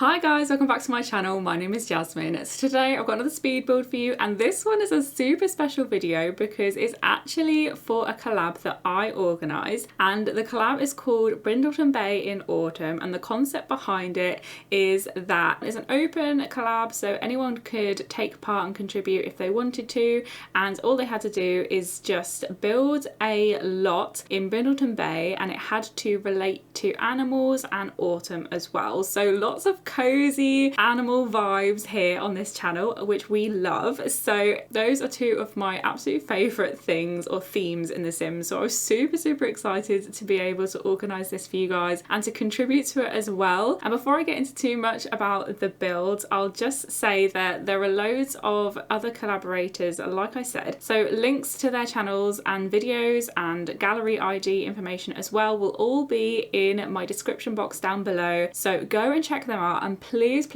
Hi guys, welcome back to my channel. My name is Jasmine. So today I've got another speed build for you, and this one is a super special video because it's actually for a collab that I organised, and the collab is called Brindleton Bay in Autumn, and the concept behind it is that it's an open collab, so anyone could take part and contribute if they wanted to, and all they had to do is just build a lot in Brindleton Bay, and it had to relate to animals and autumn as well. So lots of cozy animal vibes here on this channel, which we love. So those are two of my absolute favourite things or themes in The Sims. So I was super excited to be able to organise this for you guys and to contribute to it as well. And before I get into too much about the build, I'll just say that there are loads of other collaborators, like I said. So links to their channels and videos and gallery ID information as well will all be in my description box down below. So go and check them out, and please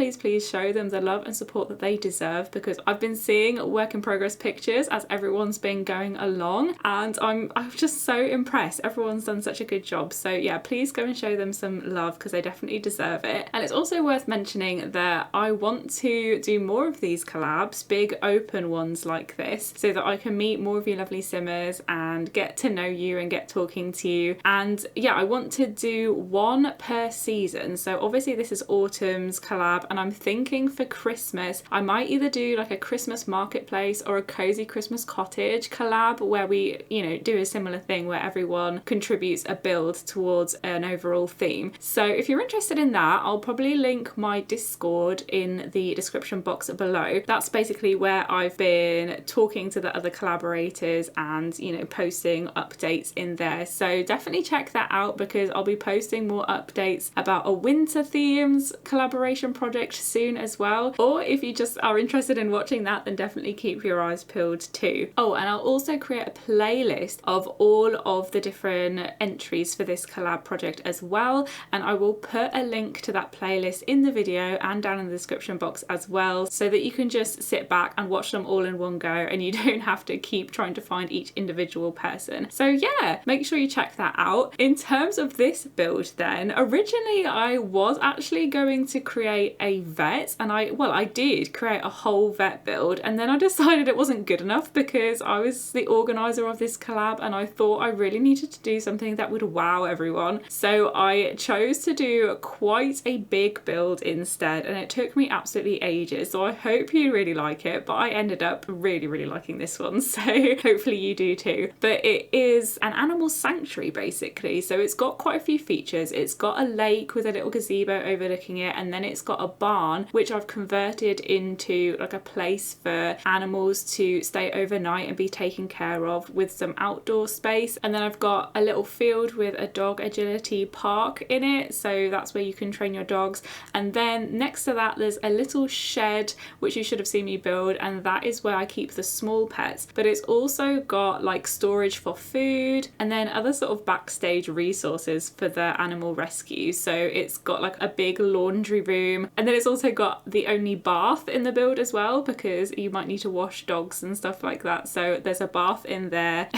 show them the love and support that they deserve, because I've been seeing work in progress pictures as everyone's been going along, and I'm just so impressed. Everyone's done such a good job. So yeah, please go and show them some love because they definitely deserve it. And it's also worth mentioning that I want to do more of these collabs, big open ones like this, so that I can meet more of you lovely simmers and get to know you and get talking to you. And yeah, I want to do one per season. So obviously this is autumn's collab, and I'm thinking for Christmas I might either do like a Christmas marketplace or a cozy Christmas cottage collab where we, you know, do a similar thing where everyone contributes a build towards an overall theme. So if you're interested in that, I'll probably link my Discord in the description box below. That's basically where I've been talking to the other collaborators and, you know, posting updates in there. So definitely check that out, because I'll be posting more updates about a winter themes collaboration project soon as well. Or if you just are interested in watching that, then definitely keep your eyes peeled too. Oh, and I'll also create a playlist of all of the different entries for this collab project as well, and I will put a link to that playlist in the video and down in the description box as well, so that you can just sit back and watch them all in one go and you don't have to keep trying to find each individual person. So yeah, make sure you check that out. In terms of this build then, originally I was actually going to create a vet, and I did create a whole vet build, and then I decided it wasn't good enough because I was the organizer of this collab and I thought I really needed to do something that would wow everyone. So I chose to do quite a big build instead, and it took me absolutely ages. So I hope you really like it, but I ended up really liking this one, so hopefully you do too. But it is an animal sanctuary basically, so it's got quite a few features. It's got a lake with a little gazebo overlooking it, and then it's got a barn which I've converted into like a place for animals to stay overnight and be taken care of, with some outdoor space. And then I've got a little field with a dog agility park in it, so that's where you can train your dogs. And then next to that there's a little shed which you should have seen me build, and that is where I keep the small pets. But it's also got like storage for food and then other sort of backstage resources for the animal rescue. So it's got like a big laundry room, and then it's also got the only bath in the build as well, because you might need to wash dogs and stuff like that. So there's a bath in there.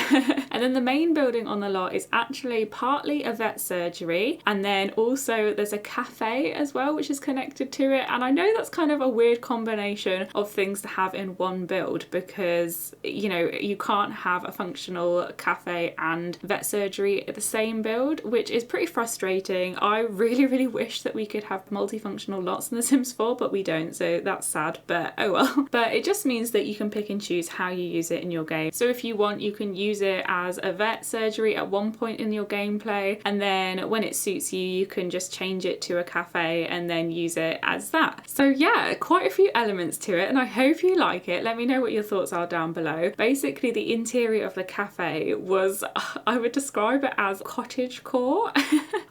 And then the main building on the lot is actually partly a vet surgery, and then also there's a cafe as well which is connected to it. And I know that's kind of a weird combination of things to have in one build, because you know you can't have a functional cafe and vet surgery at the same build, which is pretty frustrating. I really wish that we could have multifunctional lots in The Sims 4, but we don't, so that's sad, but oh well. But it just means that you can pick and choose how you use it in your game. So if you want, you can use it as a vet surgery at one point in your gameplay, and then when it suits you, you can just change it to a cafe and then use it as that. So yeah, quite a few elements to it, and I hope you like it. Let me know what your thoughts are down below. Basically the interior of the cafe was, I would describe it as cottagecore.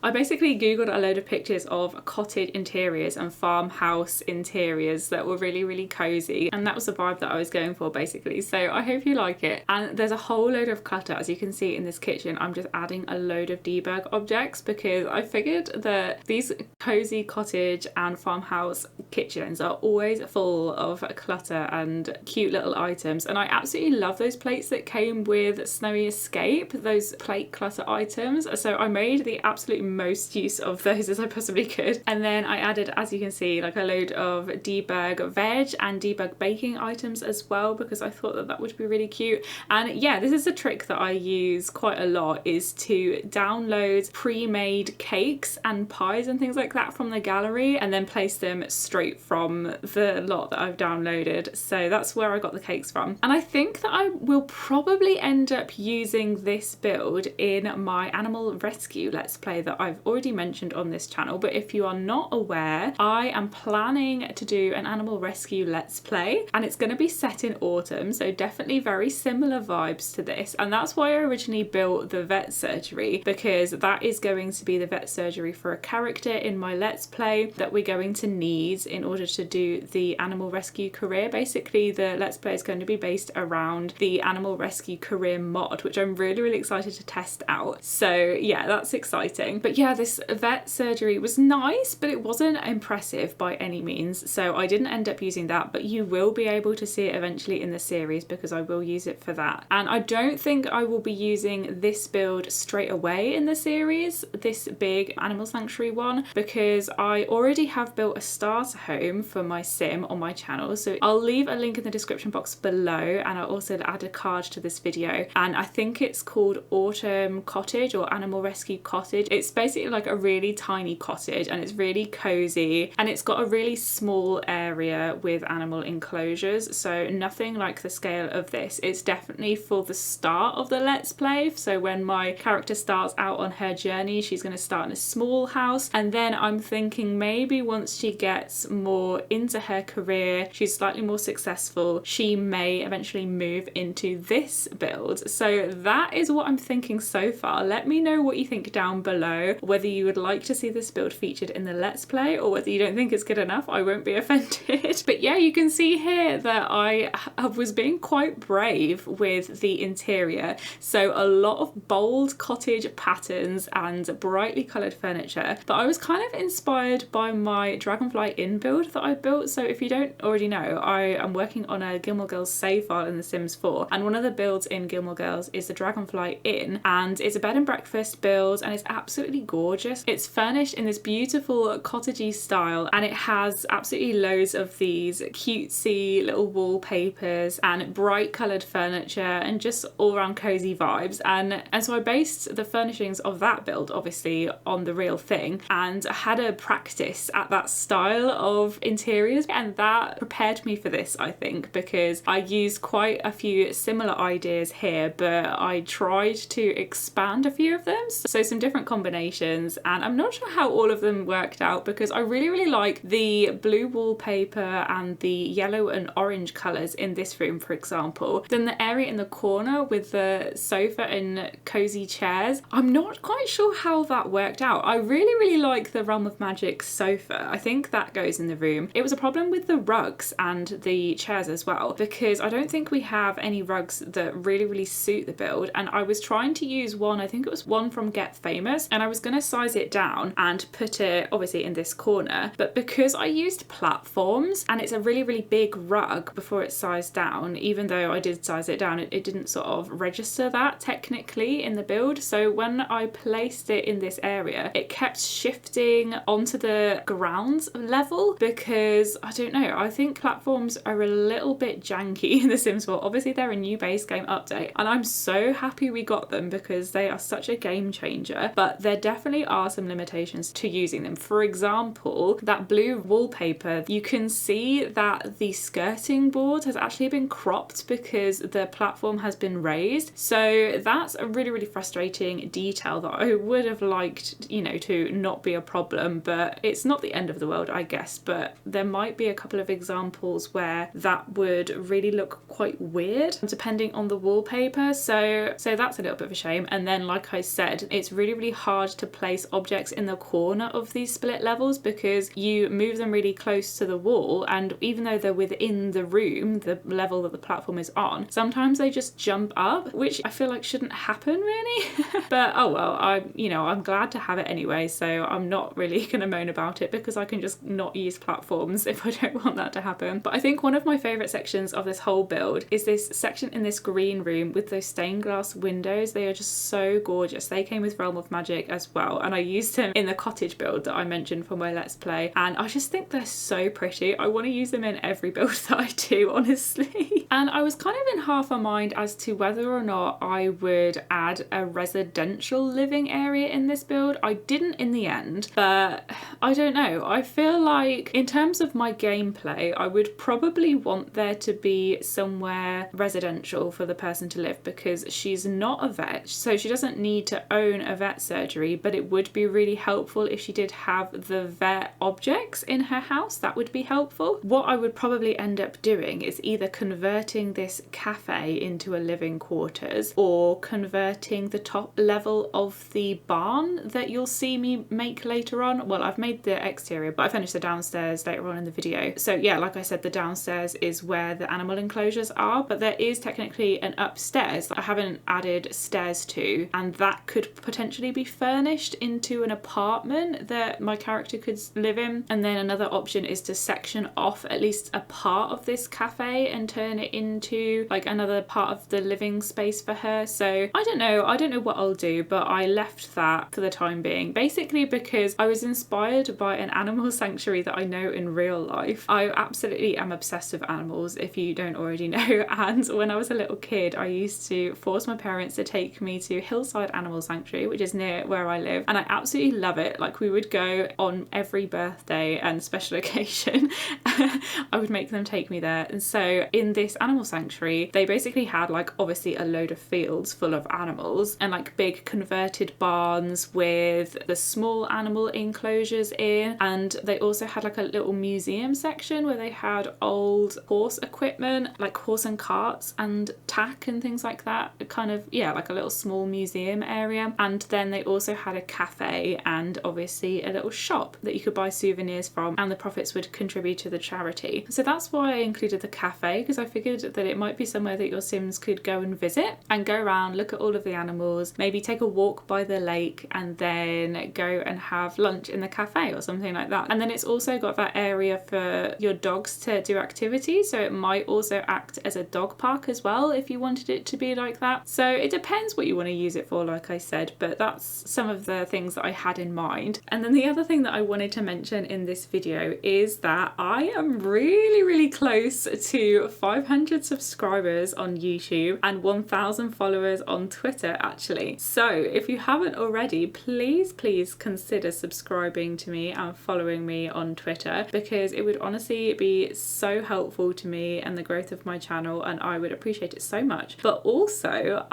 I basically googled a load of pictures of cottage interiors and farmhouse interiors that were really cozy, and that was the vibe that I was going for basically. So I hope you like it. And there's a whole load of clutter, as you can see in this kitchen. I'm just adding a load of debug objects because I figured that these cozy cottage and farmhouse kitchens are always full of clutter and cute little items, and I absolutely love those plates that came with Snowy Escape, those plate clutter items. So I made the absolute most use of those as I possibly could, and then I added, as you can see, like a load of debug veg and debug baking items as well, because I thought that that would be really cute. And yeah, this is a trick that I use quite a lot, is to download pre-made cakes and pies and things like that from the gallery and then place them straight from the lot that I've downloaded. So that's where I got the cakes from. And I think that I will probably end up using this build in my animal rescue let's play that I've already mentioned on this channel. But if you are not aware, I am planning to do an animal rescue let's play, and it's going to be set in autumn, so definitely very similar vibes to this. And that's why I originally built the vet surgery, because that is going to be the vet surgery for a character in my let's play that we're going to need in order to do the animal rescue career. Basically, the let's play is going to be based around the animal rescue career mod, which I'm really excited to test out. So yeah, that's exciting. But yeah, this vet surgery was nice, but it wasn't impressive by any means, so I didn't end up using that. But you will be able to see it eventually in the series, because I will use it for that. And I don't think I will be using this build straight away in the series, this big animal sanctuary one, because I already have built a starter home for my sim on my channel. So I'll leave a link in the description box below, and I'll also add a card to this video. And I think it's called Autumn Cottage or Animal Rescue Cottage. It's basically like a really tiny cottage, and it's really cozy, and it's got a really small area with animal enclosures, so nothing like the scale of this. It's definitely for the start of the let's play. So when my character starts out on her journey, she's going to start in a small house, and then I'm thinking maybe once she gets more into her career, she's slightly more successful, she may eventually move into this build. So that is what I'm thinking so far. Let me know what you think down below, whether you would like to see this build featured in the let's play or whether you don't think it's good enough. I won't be offended. But yeah, you can see here that I was being quite brave with the interior. So a lot of bold cottage patterns and brightly coloured furniture. But I was kind of inspired by my Dragonfly Inn build that I built. So if you don't already know, I am working on a Gilmore Girls save file in The Sims 4, and one of the builds in Gilmore Girls is the Dragonfly Inn, and it's a bed and breakfast build, and it's absolutely gorgeous. It's furnished in this beautiful cottagey style, and it has absolutely loads of these cutesy little wallpapers and bright coloured furniture and just all around cozy vibes. And so I based the furnishings of that build obviously on the real thing, and I had a practice at that style of interiors, and that prepared me for this, I think, because I used quite a few similar ideas here, but I tried to expand a few of them, so some different combinations, and I'm not sure how all of them worked out, because I really like the blue wallpaper and the yellow and orange colours in this room, for example. Then the area in the corner with the sofa and cozy chairs, I'm not quite sure how that worked out. I really like the Realm of Magic sofa. I think that goes in the room. It was a problem with the rugs and the chairs as well, because I don't think we have any rugs that really suit the build, and I was trying to use one, I think it was one from Get Famous, and I was going to size it down and put it obviously in this corner, but because I used platforms and it's a really big rug before it's sized down, even though I did size it down, it didn't sort of register that technically in the build. So when I placed it in this area, it kept shifting onto the ground level, because I don't know, I think platforms are a little bit janky in The Sims 4. Obviously they're a new base game update, and I'm so happy we got them because they are such a game changer, but there definitely are some limitations to using them. For example, that blue wallpaper, you can see that the skirting board has actually been cropped because the platform has been raised. So that's a really frustrating detail that I would have liked, you know, to not be a problem, but it's not the end of the world, I guess. But there might be a couple of examples where that would really look quite weird depending on the wallpaper. So that's a little bit of a shame. And then, like I said, it's really hard to place objects in the corner of these split levels because you move them really close to the wall, and even though they're within the room, the level that the platform is on, sometimes they just jump up, which I feel like shouldn't happen really. But oh well, I'm glad to have it anyway, so I'm not really gonna moan about it because I can just not use platforms if I don't want that to happen. But I think one of my favorite sections of this whole build is this section in this green room with those stained glass windows. They are just so gorgeous. They came with Realm of Magic as well, and I used them in the cottage build that I mentioned for my Let's Play, and I just think they're so pretty. I want to use them in every build that I do, honestly. And I was kind of in half a mind as to whether or not I would add a residential living area in this build. I didn't in the end, but I don't know. I feel like in terms of my gameplay, I would probably want there to be somewhere residential for the person to live, because she's not a vet, so she doesn't need to own a vet surgery, but it would be really helpful if she did have the vet objects in her house. That would be helpful. What I would probably end up doing is either converting this cafe into a living quarters, or converting the top level of the barn that you'll see me make later on. Well, I've made the exterior, but I finished the downstairs later on in the video. So yeah, like I said, the downstairs is where the animal enclosures are, but there is technically an upstairs that I haven't added stairs to, and that could potentially be furnished into an apartment that my character could live in. And then another option is to section off at least a part of this cafe and turn it into like another part of the living space for her. So I don't know what I'll do, but I left that for the time being, basically because I was inspired by an animal sanctuary that I know in real life. I absolutely am obsessed with animals, if you don't already know, and when I was a little kid I used to force my parents to take me to Hillside Animal Sanctuary, which is near where I live, and I absolutely love it. Like, we would go on every birthday and special occasion. I would make them take me there. And so in this animal sanctuary, they basically had like obviously a load of fields full of animals and like big converted barns with the small animal enclosures in, and they also had like a little museum section where they had old horse equipment, like horse and carts and tack and things like that. Kind of, yeah, like a little small museum area. And then they also had a cafe and obviously a little shop that you could buy souvenirs from, and the profits would contribute to the charity. So that's why I included the cafe, because I figured that it might be somewhere that your Sims could go and visit and go around, look at all of the animals, maybe take a walk by the lake, and then go and have lunch in the cafe or something like that. And then it's also got that area for your dogs to do activities, so it might also act as a dog park as well if you wanted it to be like that. So it depends what you want to use it for, like I said, but that's some of the things that I had in mind. And then the other thing that I wanted to mention in this video is that I am really close to 500 subscribers on YouTube and 1,000 followers on Twitter actually. So if you haven't already, please consider subscribing to me and following me on Twitter, because it would honestly be so helpful to me and the growth of my channel, and I would appreciate it so much. But also,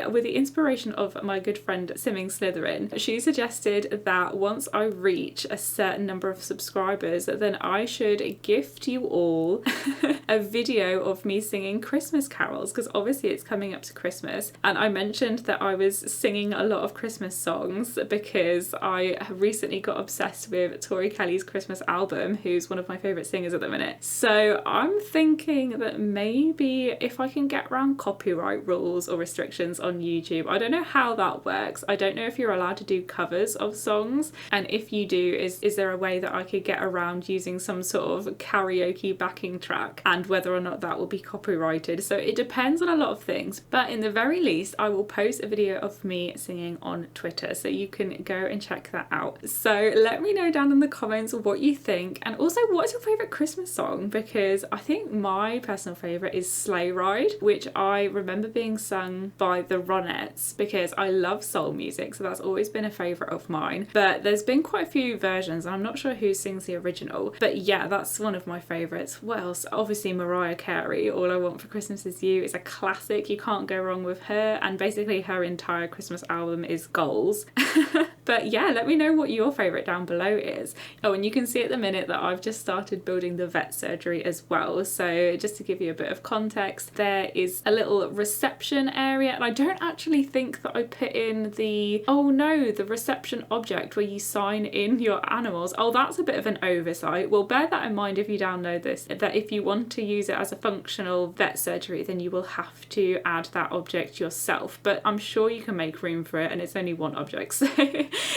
with the inspiration of my good friend SimmingSlytherin, she suggested that once I reach a certain number of subscribers, then I should gift you all a video of me singing Christmas carols, because obviously it's coming up to Christmas, and I mentioned that I was singing a lot of Christmas songs because I recently got obsessed with Tori Kelly's Christmas album, who's one of my favourite singers at the minute. So I'm thinking that maybe if I can get around copyright rules or restrictions on YouTube, I don't know how that works. I don't know if you're allowed to do covers of songs, and if you do, is there a way that I could get around using some sort of karaoke backing track, and whether or not that will be copyrighted. So it depends on a lot of things, but in the very least I will post a video of me singing on Twitter, so you can go and check that out. So let me know down in the comments what you think, and also what is your favourite Christmas song, because I think my personal favourite is Sleigh Ride, which I remember being sung by the Ronettes because I love soul music, so that's always been a favourite of mine. But there's been quite a few versions and I'm not sure who sings the original, but yeah, that's one of my favourites. What else? Obviously Mariah Carey, All I Want for Christmas Is You is a classic. You can't go wrong with her, and basically her entire Christmas album is goals. But yeah, let me know what your favourite down below is. Oh, and you can see at the minute that I've just started building the vet surgery as well. So just to give you a bit of context, there is a little reception area, and I don't actually think that I put in the, oh no, the reception object where you sign in your animals. Oh, that's a bit of an oversight. Well, bear that in mind if you download this, that if you want to use it as a functional vet surgery, then you will have to add that object yourself. But I'm sure you can make room for it, and it's only one object. So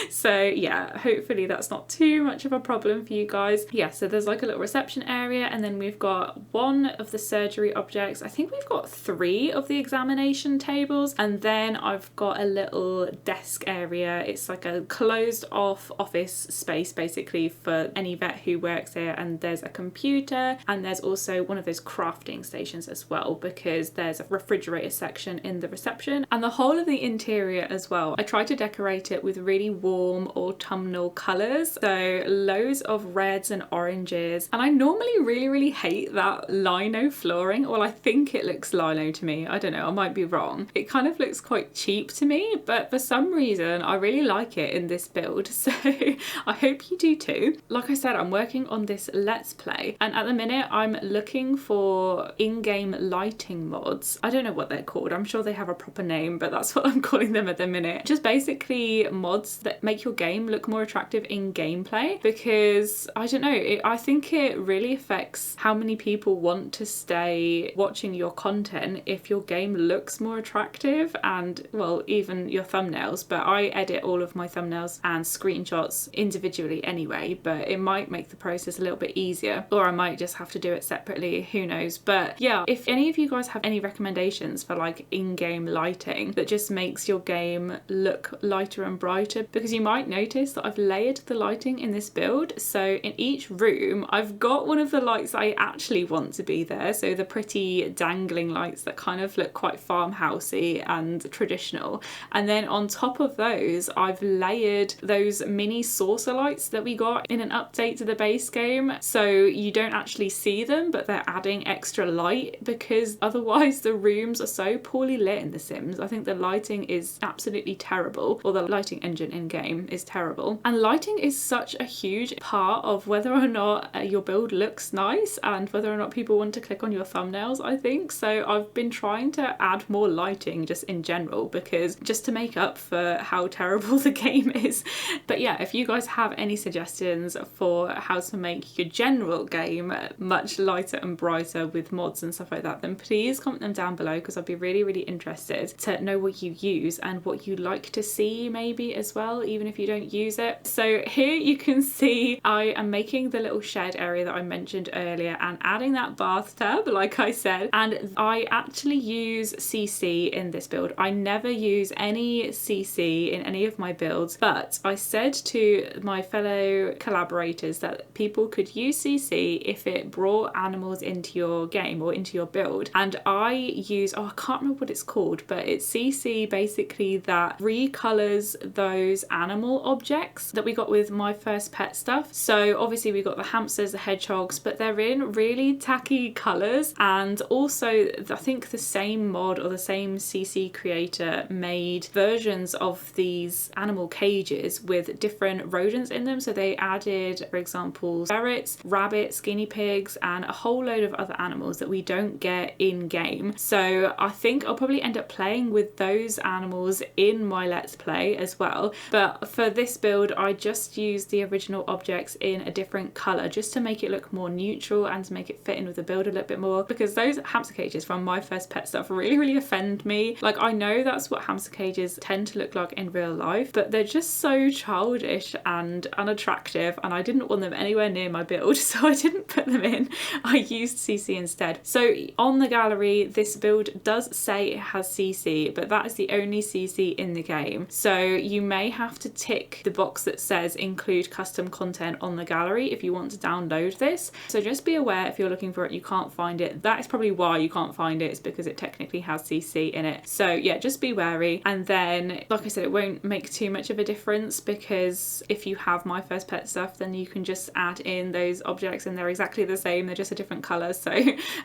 So yeah, hopefully that's not too much of a problem for you guys. Yeah, so there's like a little reception area, and then we've got one of the surgery objects. I think we've got 3 of the examination tables, and then I've got a little desk area. It's like a closed off office space basically for any vet who works here, and there's a computer, and there's also one of those crafting stations as well, because there's a refrigerator section in the reception. And the whole of the interior as well, I tried to decorate it with really warm autumnal colours, so loads of reds and oranges. And I normally really hate that lino flooring. Well, I think it looks lino to me, I don't know, I might be wrong. It kind of looks quite cheap to me, but for some reason I really like it in this build, so I hope you do too. Like I said, I'm working on this Let's Play, and at the minute I'm looking for in-game lighting mods. I don't know what they're called, I'm sure they have a proper name, but that's what I'm calling them at the minute. Just basically mods that make your game look more attractive in gameplay, because I don't know, I think it really affects how many people want to stay watching your content if your game looks more attractive, and well, even your thumbnails. But I edit all of my thumbnails and screenshots individually anyway, but it might make the process a little bit easier, or I might just have to do it separately, who knows. But yeah, if any of you guys have any recommendations for like in-game lighting that just makes your game look lighter and brighter, because you might notice that I've layered the lighting in this build. So in each room I've got one of the lights I actually want to be there, so the pretty dangling lights that kind of look quite farmhousey and traditional, and then on top of those I've layered those mini saucer lights that we got in an update to the base game, so you don't actually see them, but they're adding extra light, because otherwise the rooms are so poorly lit in The Sims. I think the lighting is absolutely terrible, or the lighting engine in game is terrible, and lighting is such a huge part of whether or not your build looks nice and whether or not people want to click on your thumbnails, I think. So I've been trying to add more lighting just in general, because just to make up for how terrible the game is. But yeah, if you guys have any suggestions for how to make your general game much lighter and brighter with mods and stuff like that, then please comment them down below, because I'd be really interested to know what you use and what you like to see maybe as well, even if you don't use it. So here you can see I am making the little shed area that I mentioned earlier and adding that bathtub like I said, and I actually use CC in this build. I never use any CC in any of my builds, but I said to my fellow collaborators that people could use CC if it brought animals into your game or into your build, and I use, oh, I can't remember what it's called, but it's CC basically that recolors those animal objects that we got with My First Pet stuff. So obviously we got the hamsters, the hedgehogs, but they're in really tacky colours, and also I think the same mod or the same CC creator made versions of these animal cages with different rodents in them. So they added, for example, ferrets, rabbits, guinea pigs, and a whole load of other animals that we don't get in game. So I think I'll probably end up playing with those animals in my Let's Play as well. But for this build I just used the original objects in a different colour, just to make it look more neutral and to make it fit in with the build a little bit more, because those hamster cages from My First Pet stuff really offend me. Like, I know that's what hamster cages tend to look like in real life, but they're just so childish and unattractive, and I didn't want them anywhere near my build, so I didn't put them in. I used CC instead. So on the gallery this build does say it has CC, but that is the only CC in the game, so you may have to tick the box that says include custom content on the gallery if you want to download this. So just be aware, if you're looking for it you can't find it, that is probably why you can't find it, it's because it technically has CC in it. So yeah, just be wary. And then like I said, it won't make too much of a difference, because if you have My First Pet stuff then you can just add in those objects and they're exactly the same, they're just a different colour, so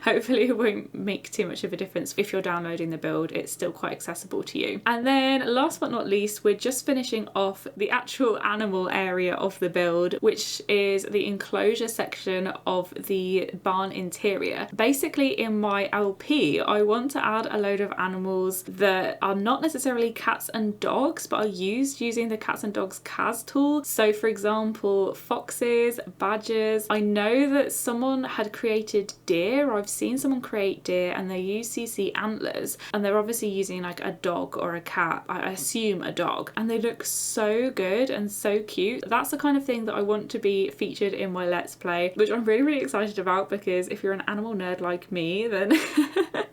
hopefully it won't make too much of a difference. If you're downloading the build it's still quite accessible to you. And then last but not least, we're just finishing off the actual animal area of the build, which is the enclosure section of the barn interior. Basically in my LP I want to add a load of animals that are not necessarily cats and dogs, but are used using the cats and dogs CAS tool. So for example, foxes, badgers. I know that someone had created deer, or I've seen someone create deer, and they use CC antlers, and they're obviously using like a dog or a cat, I assume a dog, and they look look so good and so cute. That's the kind of thing that I want to be featured in my Let's Play, which I'm really excited about, because if you're an animal nerd like me, then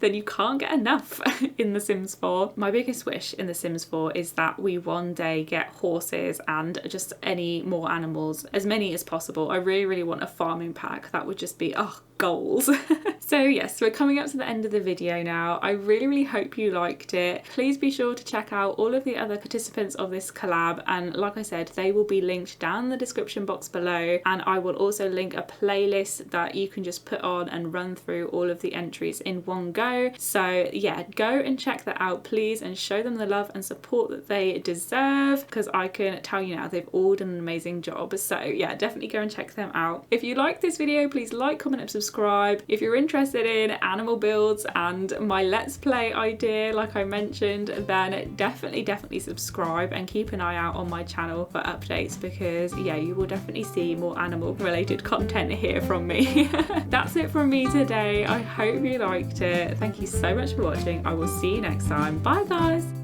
then you can't get enough in The Sims 4. My biggest wish in The Sims 4 is that we one day get horses and just any more animals, as many as possible. I really want a farming pack. That would just be, oh, goals. So yes, we're coming up to the end of the video now. I really hope you liked it. Please be sure to check out all of the other participants of this collab, and like I said, they will be linked down in the description box below, and I will also link a playlist that you can just put on and run through all of the entries in one go. So yeah, go and check that out please, and show them the love and support that they deserve, because I can tell you now, they've all done an amazing job. So yeah, definitely go and check them out. If you like this video, please like, comment and subscribe. If you're interested in animal builds and my Let's Play idea like I mentioned, then definitely subscribe and keep an eye out on my channel for updates, because yeah, you will definitely see more animal related content here from me. That's it from me today. I hope you liked it. Thank you so much for watching. I will see you next time. Bye guys.